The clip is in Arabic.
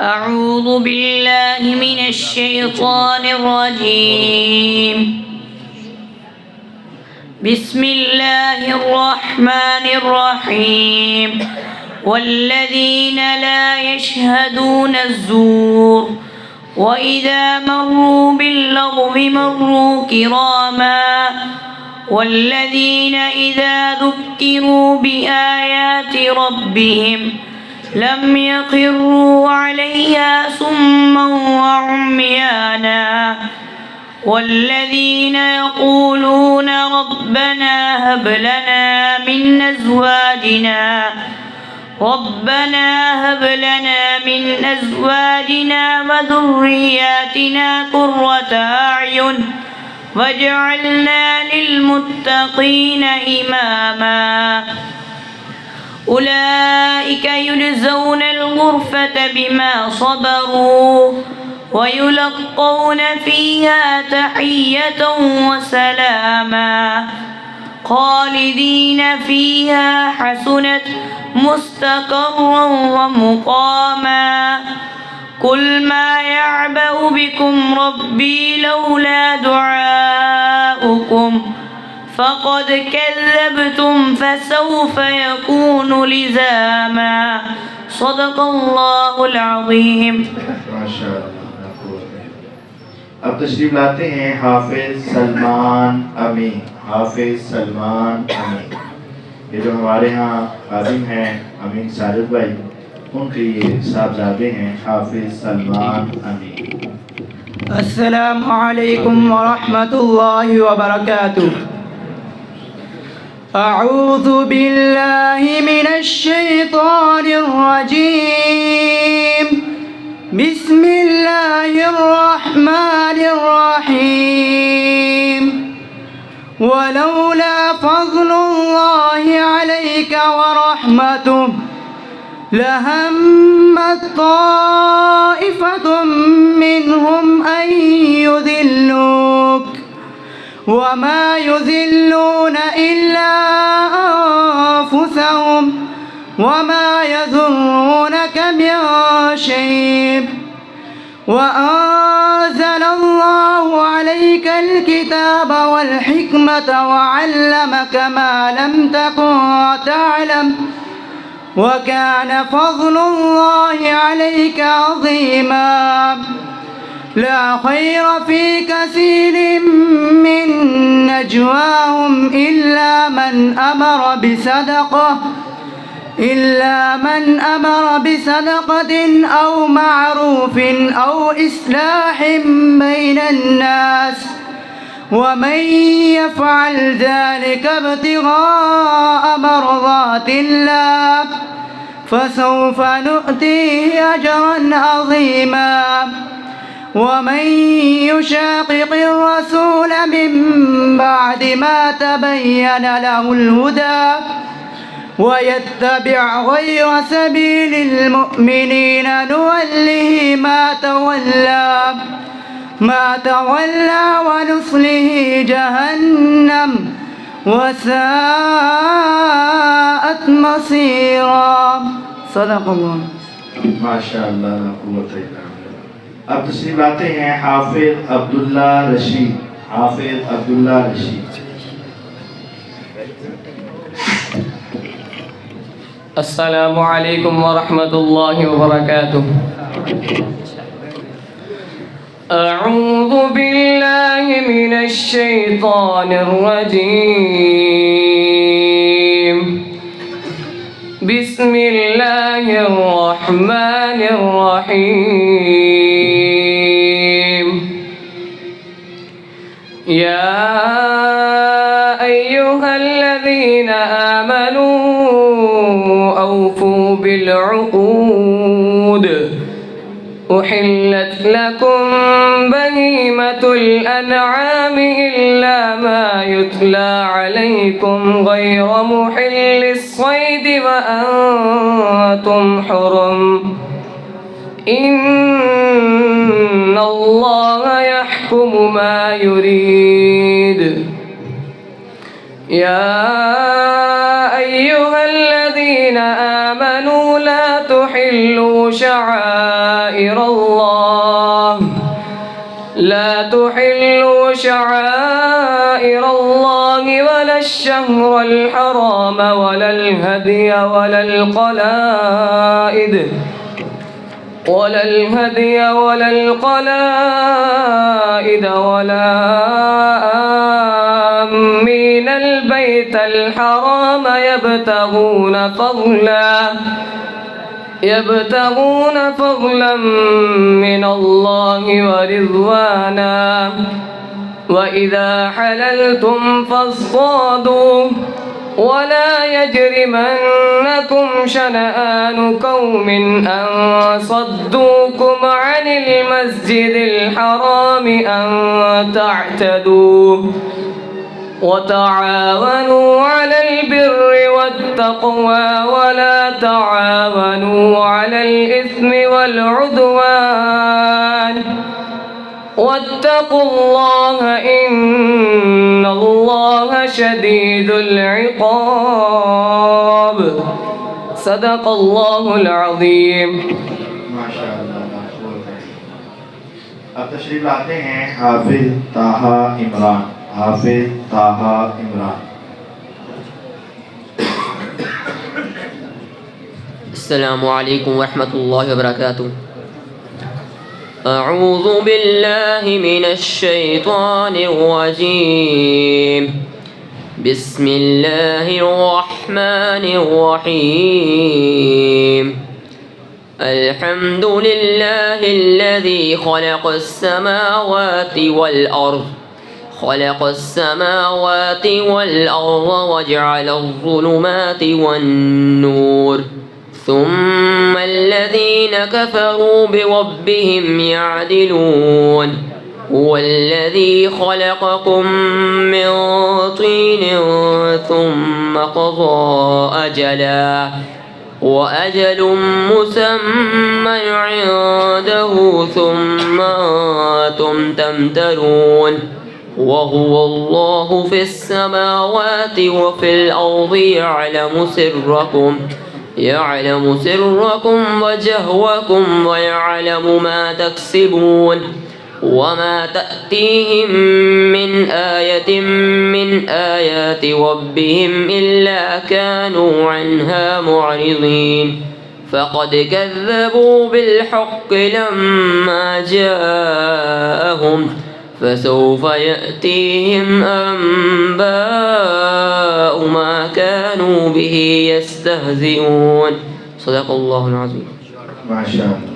أعوذ بالله من الشيطان الرجيم. بسم الله الرحمن الرحيم. والذين لا يشهدون الزور وإذا مروا باللغو مروا كراما والذين إذا ذكروا بآيات ربهم لم يخروا عليها صما وعميانا والذين يقولون ربنا هب لنا من أزواجنا وذرياتنا قرة أعين واجعلنا للمتقين إماما. أولئك يجزون الغرفة بما صبروا ويلقون فيها تحية وسلاما خالدين فيها حسنت مستقرا ومقاما. قل ما يعبأ بكم ربي لولا دعاؤكم فقد كذبتم فسوف يكون لزاما. صدق الله العظيم. माशाअल्लाह। अब तशरीफ लाते हैं हाफिज सलमान अमीन। हाफिज सलमान अमीन ये जो हमारे यहाँ खादिम हैं अमीन साजिद भाई, उनके ये साहबजादे हैं हाफिज सलमान अमीन। अस्सलामु अलैकुम व रहमतुल्लाहि व बरकातुहू। अऊज़ु बिल्लाहि मिनश शैतानिर रजीम। बिस्मिल्लाहिर रहमानिर रहीम। वलौला फ़ज़्लुल्लाहि अलैका व रहमतुहु लहम्मत ताइफ़तुम मिनहुम अन युज़िल्लूक वमा युज़िल्लून इल्ला अनफुसहुम वमा यज़ुर्रूनक मिन शै'इन वअंज़लल्लाहु अलैकल किताब वल हिकमत वअल्लमक मा लम तकुन तअलम वकान फ़ज़्लुल्लाहि अलैका अज़ीमा। ला खैर फ़ी कसीरिम मिन नजवाहुम इल्ला मन अमर बिसदक़तिन औ मअरूफ़िन औ इस्लाहिम बैनन नास वमन यफ़अल ज़ालिका इब्तिग़ाअ मर्ज़ातिल्लाह फसौफ़ नु'तीहि अजरन अज़ीमा। वमन युशाक़िक़िर रसूल मिन बअदि मा तबय्यन लहुल हुदा वयत्तबि' गय्र सबीलिल मुअ्मिनीन नुवल्लिहि मा तवल्ला वनुस्लिहि जहन्नम वसाअत मसीरा। सदक़ल्लाह। माशाअल्लाह ला कुव्वता इल्ला बिल्लाह। अब तशरीफ लाते हैं हाफिज अब्दुल्ला रशीद। हाफिज अब्दुल्ला रशीद। अस्सलामु अलैकुम व रहमतुल्लाहि व बरकातुहू। अऊज़ु बिल्लाहि मिनश शैतानिर रजीम। बिस्मिल्लाहिर रहमानिर रहीम। या अय्युहल्लज़ीना आमनू أوفوا بالعقود أحلت لكم بهيمة الأنعام إلا ما يتلى عليكم غير محل الصيد وأنتم حرم إن الله يحكم ما يريد. يا أيها الذين آمنوا لا تحلوا شعائر شعائر الله لا تحلوا شعائر الله ولا الشهر الحرام ولا الهدي ولا القلائد ولا آمين البيت الحرام يبتغون فضلا من الله ورضوانا وإذا حللتم فاصطادوا ولا يجرمنكم شنآن قوم أن صدوكم عن المسجد الحرام أن تعتدوا وتعاونوا على البر والتقوى ولا تعاونوا على الإثم والعدوان واتقوا الله إن الله شديد العقاب صدق الله العظيم माशाअल्लाह। अब तशरीफ लाते हैं हाफिज ताहा इमरान। हाफिज ताहा इमरान। अस्सलामु अलैकुम वरहमतुल्लाहि वबरकातुह। أعوذ بالله من الشيطان الرجيم بسم الله الرحمن الرحيم الحمد لله الذي خلق السماوات والأرض وجعل الظلمات والنور ثم الذين كفروا بربهم يعدلون هو الذي خلقكم من طين ثم قضى أجلا وأجل مسمى عنده ثم أنتم تمترون وهو الله في السماوات وفي الأرض يعلم سركم وجهوكم ويعلم ما تكسبون وما تأتيهم من آية من آيات ربهم إلا كانوا عنها معرضين فقد كذبوا بالحق لما جاءهم فسوف يأتيهم أنباء ما كانوا به يستهزئون صدق الله العظيم माशाअल्लाह।